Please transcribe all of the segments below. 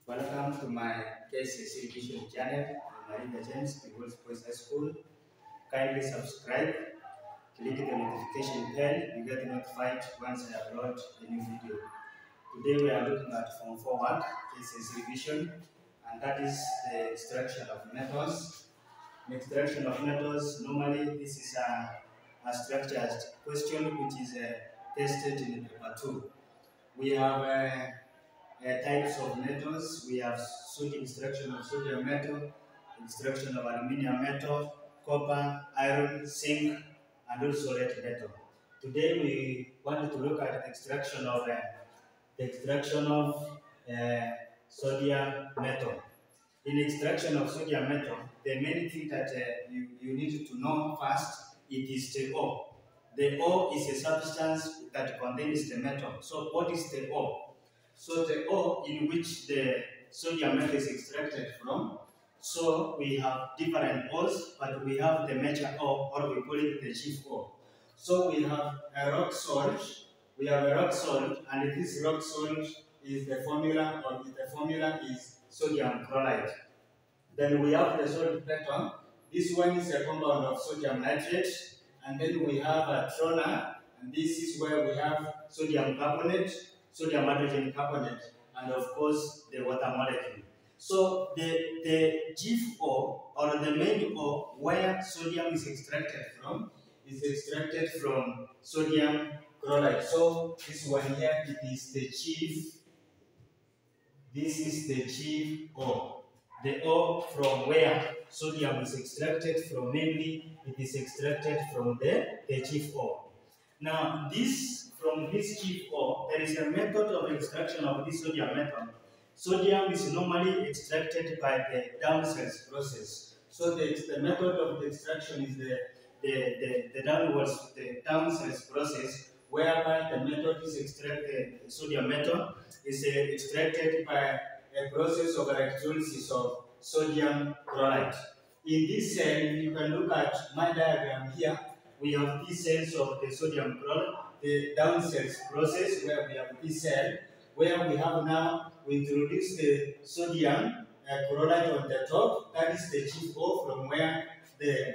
Welcome to my kcse vision channel, Maria James, the World's Boys High School. Kindly subscribe, click the notification bell, you get notified once I upload a new video. Today we are looking at Form 4 work, kcse revision, and that is the extraction of metals. The extraction of metals, normally this is a structured question which is tested in paper 2. We have types of metals. We have extraction of sodium metal, extraction of aluminium metal, copper, iron, zinc, and also lead metal. Today we wanted to look at the extraction of sodium metal. In extraction of sodium metal, the main thing that you need to know first, it is the ore. The ore is a substance that contains the metal. So what is the ore? So the ore in which the sodium metal is extracted from. So we have different ores, but we have the major ore, or we call it the chief ore. So we have a rock salt. We have a rock salt, and this rock salt is the formula, is sodium chloride. Then we have the salt platon. This one is a compound of sodium nitrate, and then we have a trona, and this is where we have sodium carbonate, sodium hydrogen carbonate, and of course the water molecule. So the chief ore, or the main ore where sodium is extracted from sodium chloride. So this one here, it is the chief. This is the chief ore. The ore from where sodium is extracted from, mainly it is extracted from the chief ore. Now from this chief ore, there is a method of extraction of this sodium metal. Sodium is normally extracted by the downcells process. So the method of the extraction is the downcells process, whereby the method is extracted, sodium metal is extracted by a process of electrolysis of sodium chloride. In this cell, you can look at my diagram here. We have these cells of the sodium chloride, the down cells process, where we have this cell, where we have now, we introduce the sodium chloride on the top. That is the chief ore from where the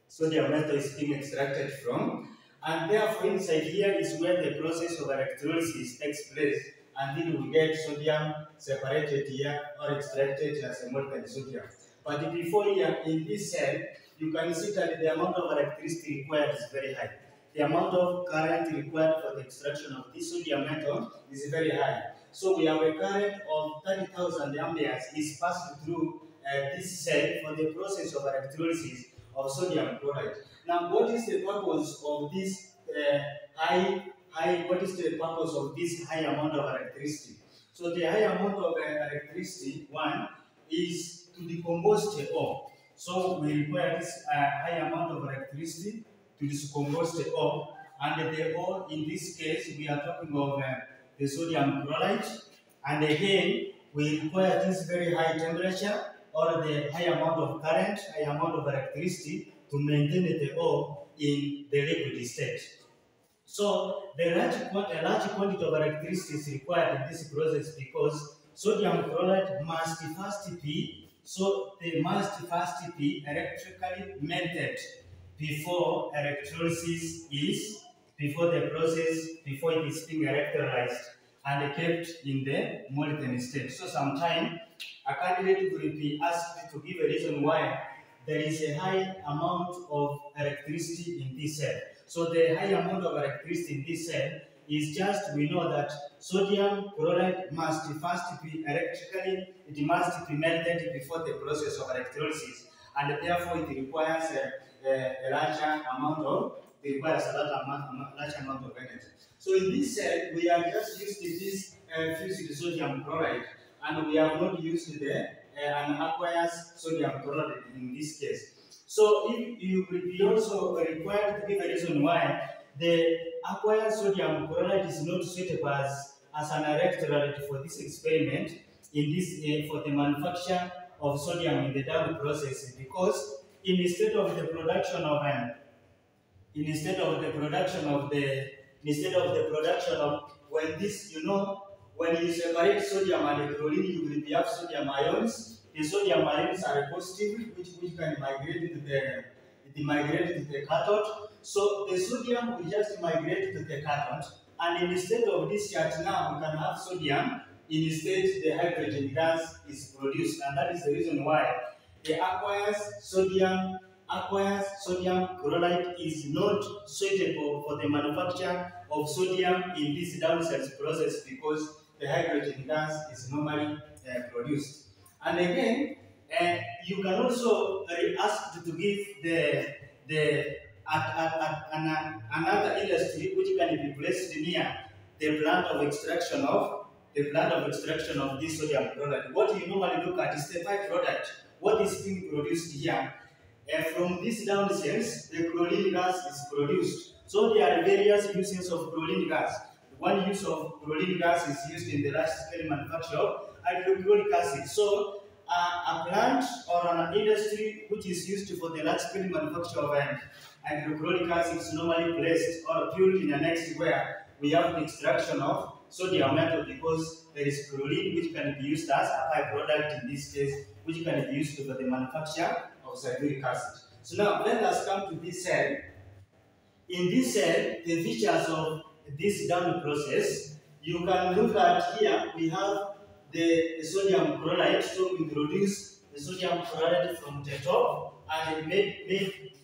sodium metal is being extracted from. And therefore, inside here is where the process of electrolysis takes place, until we get sodium separated here or extracted as a molten sodium. But before here, in this cell, you can see that the amount of electricity required is very high. The amount of current required for the extraction of this sodium metal is very high. So we have a current of 30,000 amperes is passed through this cell for the process of electrolysis of sodium chloride. Now, what is the purpose of this high amount of electricity? So the high amount of electricity, one, is to decompose the ore. So we require this high amount of electricity to decompose the ore, and the ore in this case we are talking of the sodium chloride, and again we require this very high temperature or the high amount of current, high amount of electricity to maintain the ore in the liquid state. So a large quantity of electricity is required in this process because sodium chloride must first be electrically melted before it is being electrolyzed and kept in the molten state. So sometime a candidate will be asked to give a reason why there is a high amount of electricity in this cell. So the high amount of electricity in this cell is just, we know that sodium chloride must first be melted before the process of electrolysis, and therefore it requires a large amount of energy. So in this cell, we are just used this fused sodium chloride, and we have not used the an aqueous sodium chloride in this case. So if you will be also required to give a reason why the aqueous sodium chloride is not suitable as an electrolyte for this experiment, for the manufacture of sodium in the down process, because instead of the production of instead of the production of when this, when you separate sodium and chlorine, you will have sodium ions. The sodium ions are positive, which can migrate to the cathode. So the sodium will just migrate to the cathode, and instead of this charge now, we can have sodium. Instead, the hydrogen gas is produced, and that is the reason why the aqueous sodium chloride is not suitable for the manufacture of sodium in this downcells process, because the hydrogen gas is normally produced. And again, you can also be asked to give another industry which can be placed near the plant of extraction of this sodium product. What you normally look at is the byproduct. What is being produced here? From these down cells, the chlorine gas is produced. So there are various uses of chlorine gas. One use of chlorine gas is used in the large-scale manufacture of hydrochloric acid. So a plant or an industry which is used for the large-scale manufacture of hydrochloric acid is normally placed or built in an next where we have the extraction of sodium metal, because there is chlorine which can be used as a byproduct in this case, which can be used for the manufacture of sulfuric acid. So now let us come to this cell. In this cell, the features of this down process, you can look at here, we have the sodium chloride. So we introduce the sodium chloride from the top, and make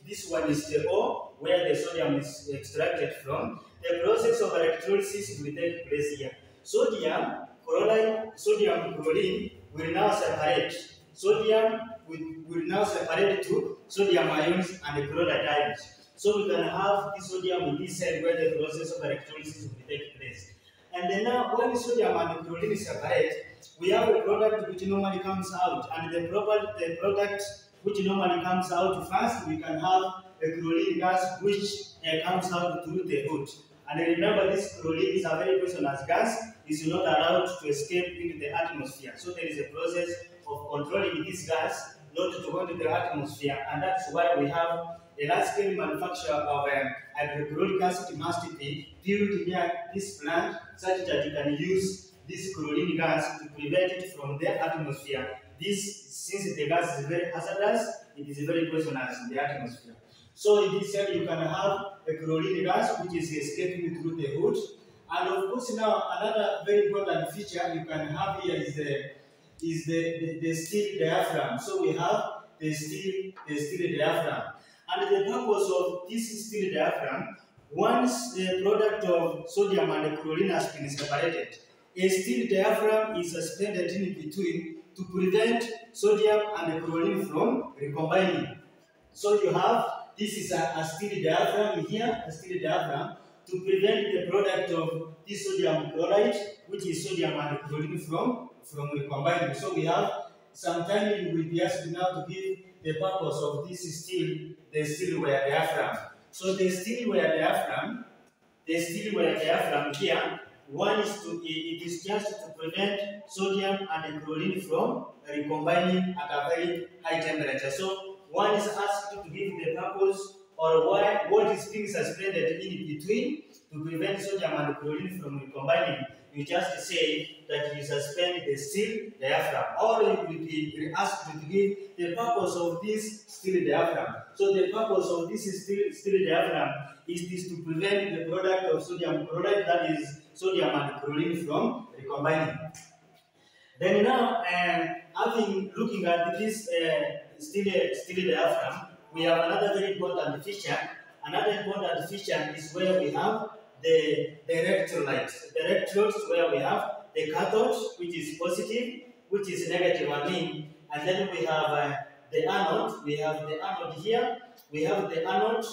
this one is the O, where the sodium is extracted from. The process of electrolysis will take place here. Sodium chlorine will now separate. Sodium will now separate to sodium ions and chloride ions. So we can have the sodium in this cell where the process of electrolysis will take place. And then now, when sodium and chlorine separate, we have a product which normally comes out. And the product which normally comes out first, we can have a chlorine gas which comes out through the hood. And remember, this chlorine is a very poisonous gas. It's not allowed to escape into the atmosphere. So there is a process of controlling this gas not to go into the atmosphere, and that's why we have a large-scale manufacture of hydrochloric acid must be built near this plant, such that you can use this chlorine gas to prevent it from the atmosphere. Since the gas is very hazardous, it is very poisonous in the atmosphere. So in this cell, you can have a chlorine gas which is escaping through the hood. And of course, now another very important feature you can have here is the steel diaphragm. So we have the steel diaphragm. And the purpose of this steel diaphragm, once the product of sodium and chlorine has been separated, a steel diaphragm is suspended in between to prevent sodium and chlorine from recombining. So you have, this is a steel diaphragm here, a steel diaphragm, to prevent the product of this sodium chloride, which is sodium and chlorine from recombining. So we have, sometime you will be asked now to give the purpose of this steel, the steel wire diaphragm. So the steel wire diaphragm here, one is it is just to prevent sodium and chlorine from recombining at a very high temperature. So one is asked to give the purpose or what is being suspended in between to prevent sodium and chlorine from recombining. You just say that you suspend the steel diaphragm, or you will be asked to give the purpose of this steel diaphragm. So the purpose of this steel diaphragm is to prevent the product of sodium chloride, that is sodium and chlorine, from recombining. Then now, looking at this steel diaphragm, we have another very important feature. Another important feature is where we have the electrolytes. The electrodes, where we have the cathode, which is positive, which is negative, and then we have the anode. We have the anode here. We have the anode.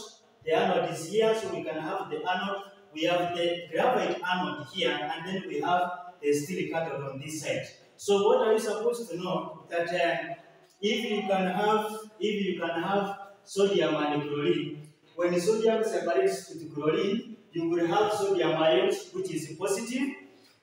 The anode is here, so we can have the anode. We have the graphite anode here, and then we have the steel cathode on this side. So what are you supposed to know? That if you can have sodium and chlorine, when sodium separates to chlorine, you will have sodium ions, which is positive.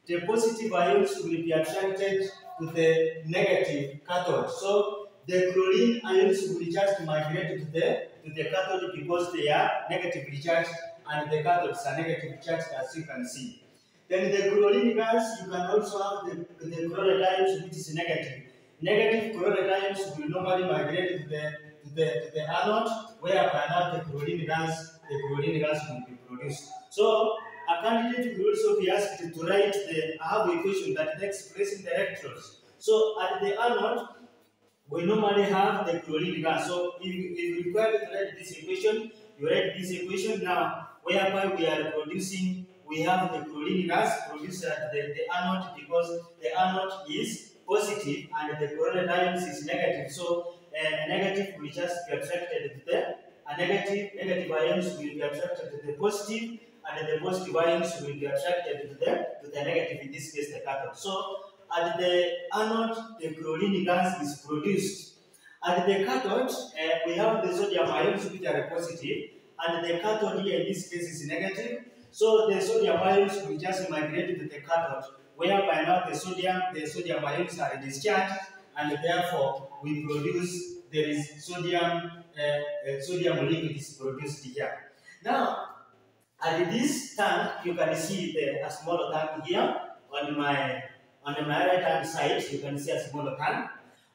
The positive ions will be attracted to the negative cathode. So the chlorine ions will just migrate to the to the cathode because they are negatively charged and the cathodes are negatively charged, as you can see. Then the chlorine gas, you can also have the chloride ions, which is negative. Negative chloride ions will normally migrate to the anode, whereby now the chlorine gas will be produced. So a candidate will also be asked to write the equation that takes place in the electrodes. So at the anode, we normally have the chlorine gas. So if you require to write this equation, you write this equation now, whereby we have the chlorine gas produced at the anode because the anode is positive and the chloride ions is negative. So a negative will just be attracted to the negative ions will be attracted to the positive, and the positive ions will be attracted to the negative, in this case the cathode. So at the anode, the chlorine gas is produced. At the cathode, we have the sodium ions which are positive, and the cathode here in this case is negative. So the sodium ions will just migrate to the cathode, whereby now the sodium ions are discharged, and therefore we produce, there is sodium liquid is produced here. Now, at this tank, you can see a smaller tank here on my right hand side. You can see a smaller tank.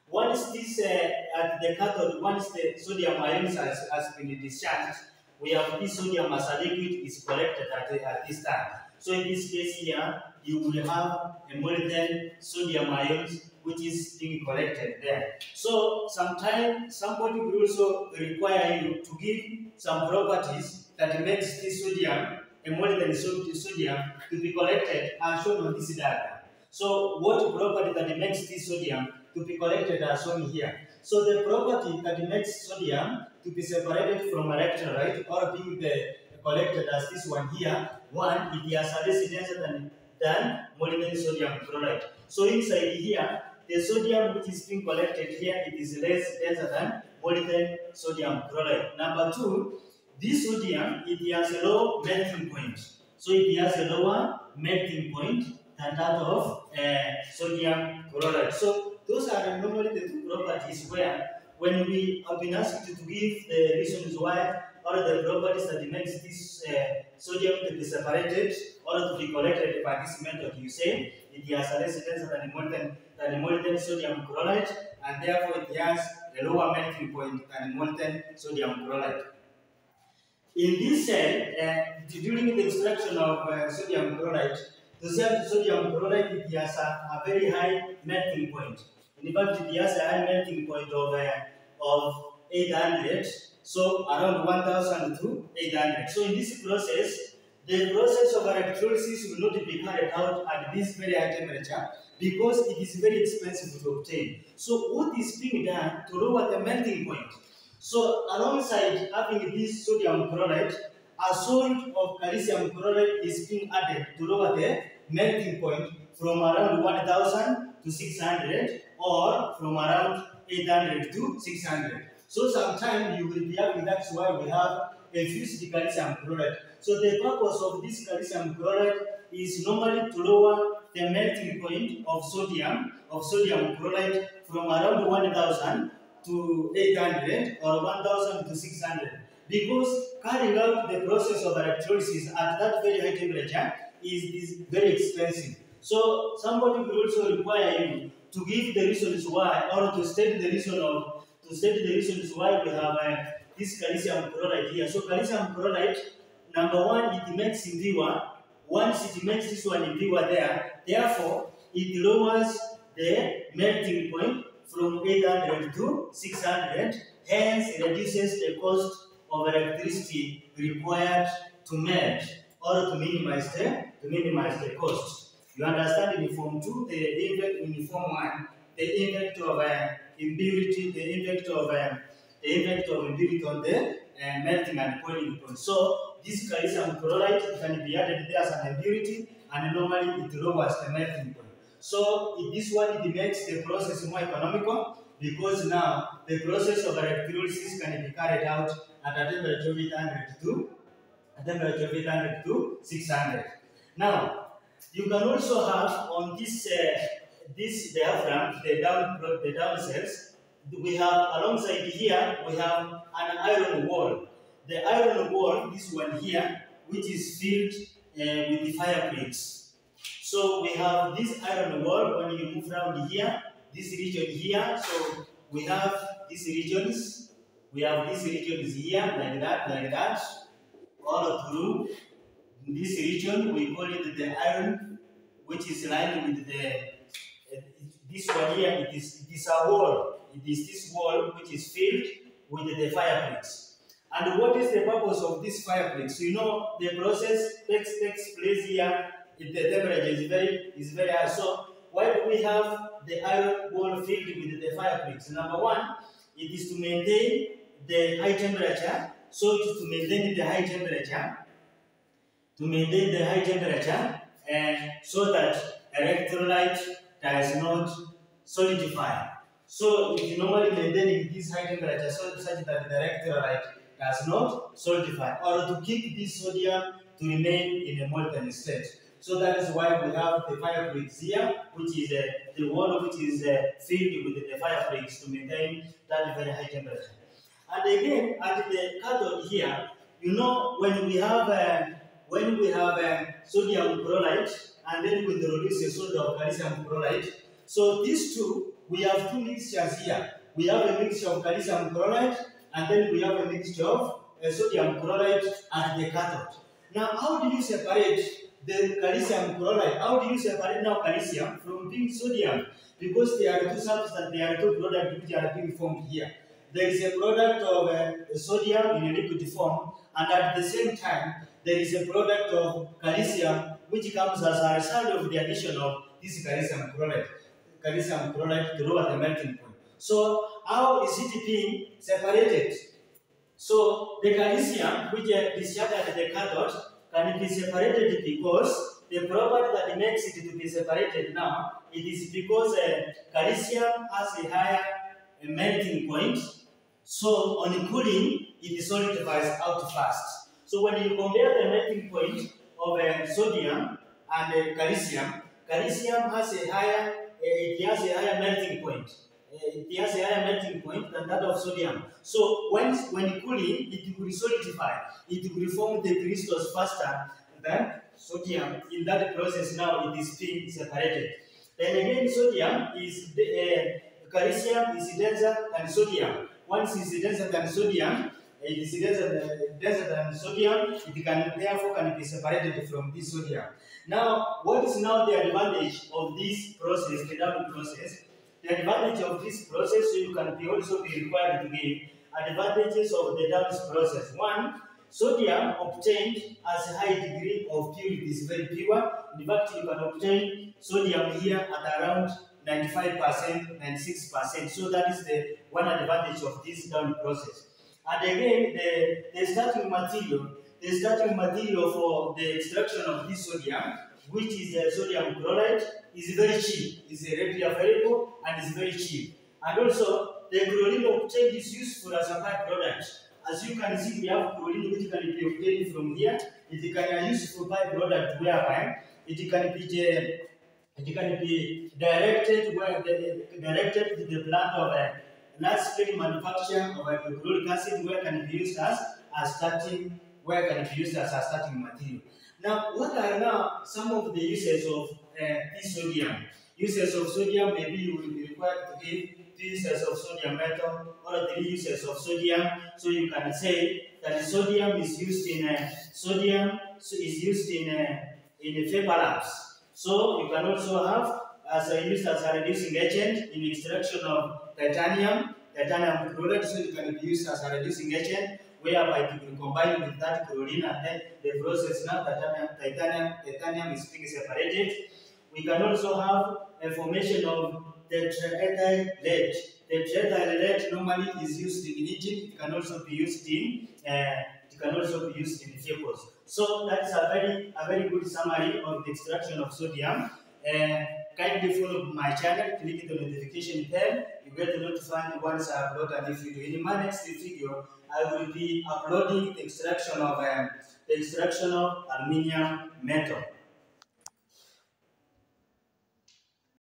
Once this at the cathode, once the sodium ions has been discharged, we have this sodium as a liquid is collected at this tank. So in this case here, you will have a molten sodium ions which is being collected there. So sometimes somebody will also require you to give some properties that makes this sodium, a molten sodium, to be collected as shown on this diagram. So what property that makes this sodium to be collected are shown here. So the property that makes sodium to be separated from electrolyte or being collected as this one here, one, it has a less denser than molten sodium chloride. So inside here, the sodium which is being collected here, it is less denser than molten sodium chloride. Number two, this sodium, it has a low melting point. So it has a lower melting point than that of sodium chloride. So those are normally the two properties where, when we have been asked to give the reasons why or the properties that makes this sodium to be separated or to be collected by this method, you say it has a less denser than molten sodium chloride, and therefore it has a lower melting point than molten sodium chloride. In this cell, during the extraction of sodium chloride, the sodium chloride, it has a very high melting point. In fact, it has a high melting point of 800, so around 1000 to 800. So in this process, the process of electrolysis will not be carried out at this very high temperature because it is very expensive to obtain. So what is being done to lower the melting point? So alongside having this sodium chloride, a salt of calcium chloride is being added to lower the melting point from around 1000 to 600 or from around 800 to 600. So sometimes you will be having, that's why we have a fused calcium chloride. So the purpose of this calcium chloride is normally to lower the melting point of sodium chloride from around 1000 to 800 or 1000 to 600. Because carrying out the process of electrolysis at that very high temperature is very expensive. So somebody will also require you to give the reasons why, or to state the reasons why we have this calcium chloride here. So calcium chloride, number one, it makes impure. Once it makes this one impure there, therefore it lowers the melting point from 800 to 600. Hence, it reduces the cost of electricity required to melt or to minimize the cost. You understand in Form 2, the effect in Form 1, the effect of impurity, the effect of impurity on the melting and boiling point. So this calcium chloride can be added there as an impurity, and normally it lowers the melting point. So this one, it makes the process more economical because now the process of electrolysis can be carried out at a temperature of 800 to 600. Now, you can also have on this diaphragm, the down cells, we have alongside here, we have an iron wall. The iron wall, this one here, which is filled with the fire bricks. So we have this iron wall. When you move around here, this region here, so we have these regions. We have these regions here, like that, all through. In this region, we call it the iron, which is lined with this one here. It is a wall. It is this wall which is filled with the fire bricks. And what is the purpose of this fire bricks? You know, the process takes place here. If the temperature is very high. So why do we have the iron wall filled with the fire bricks? Number one, it is to maintain the high temperature. So it is to maintain the high temperature. And so that electrolyte does not solidify. So it is normally maintaining this high temperature such that the electrolyte does not solidify, or to keep this sodium to remain in a molten state. So that is why we have the fire bricks here, which is the wall which is filled with the fire bricks to maintain that very high temperature. And again, at the cathode here, you know, when we have sodium chloride and then we introduce a solid of calcium chloride, so these two, we have two mixtures here. We have a mixture of calcium chloride and then we have a mixture of sodium chloride at the cathode. Now, how do you separate the calcium chloride? How do you separate now calcium from being sodium? Because there are two substances, there are two products which are being formed here. There is a product of sodium in a liquid form, and at the same time, there is a product of calcium which comes as a result of the addition of this calcium chloride to lower the melting point. So, how is it being separated? So, the calcium which is discharged at the cathode can be separated because the property that makes it to be separated now, it is because calcium has a higher melting point. So, on cooling, it solidifies out fast. So, when you compare the melting point of sodium and calcium has a higher melting point. It has a higher melting point than that of sodium. So when cooling, it will solidify. It will form the crystals faster than sodium. In that process, now it is being separated. Then again, calcium is denser than sodium. Once it is denser than sodium, it can therefore be separated from this sodium. Now, what is now the advantage of this process, the down process? The advantage of this process, so you can also be required to give advantages of the down process. One, sodium obtained as a high degree of purity is very pure. In fact, you can obtain sodium here at around 95%, 96%. So that is the one advantage of this down process. And again, the starting material for the extraction of this sodium, which is sodium chloride, is very cheap. Is readily available and is very cheap. And also, the chlorine obtained is useful as a byproduct. As you can see, we have chlorine which can be obtained from here. It can be a useful byproduct whereby it can be directed to the plant of a large-scale manufacture of hydrochloric acid, where can be used as a starting material. Now, what are now some of the uses of this sodium? Uses of sodium, maybe you will be required to give 2 uses of sodium metal or 3 uses of sodium. So you can say that sodium is used in vapor lamps. So you can also have used as a reducing agent in extraction of titanium chloride. So it can be used as a reducing agent, whereby it will combine with that chlorine, and then the process now titanium is being separated. We can also have a formation of tetraethyl lead. The tetraethyl lead normally is used in engine. It can also be used in vehicles. So that's a very good summary of the extraction of sodium. Kindly follow my channel, click the notification bell. You get notified once I upload a new video. In my next video, I will be uploading the extraction of aluminium metal.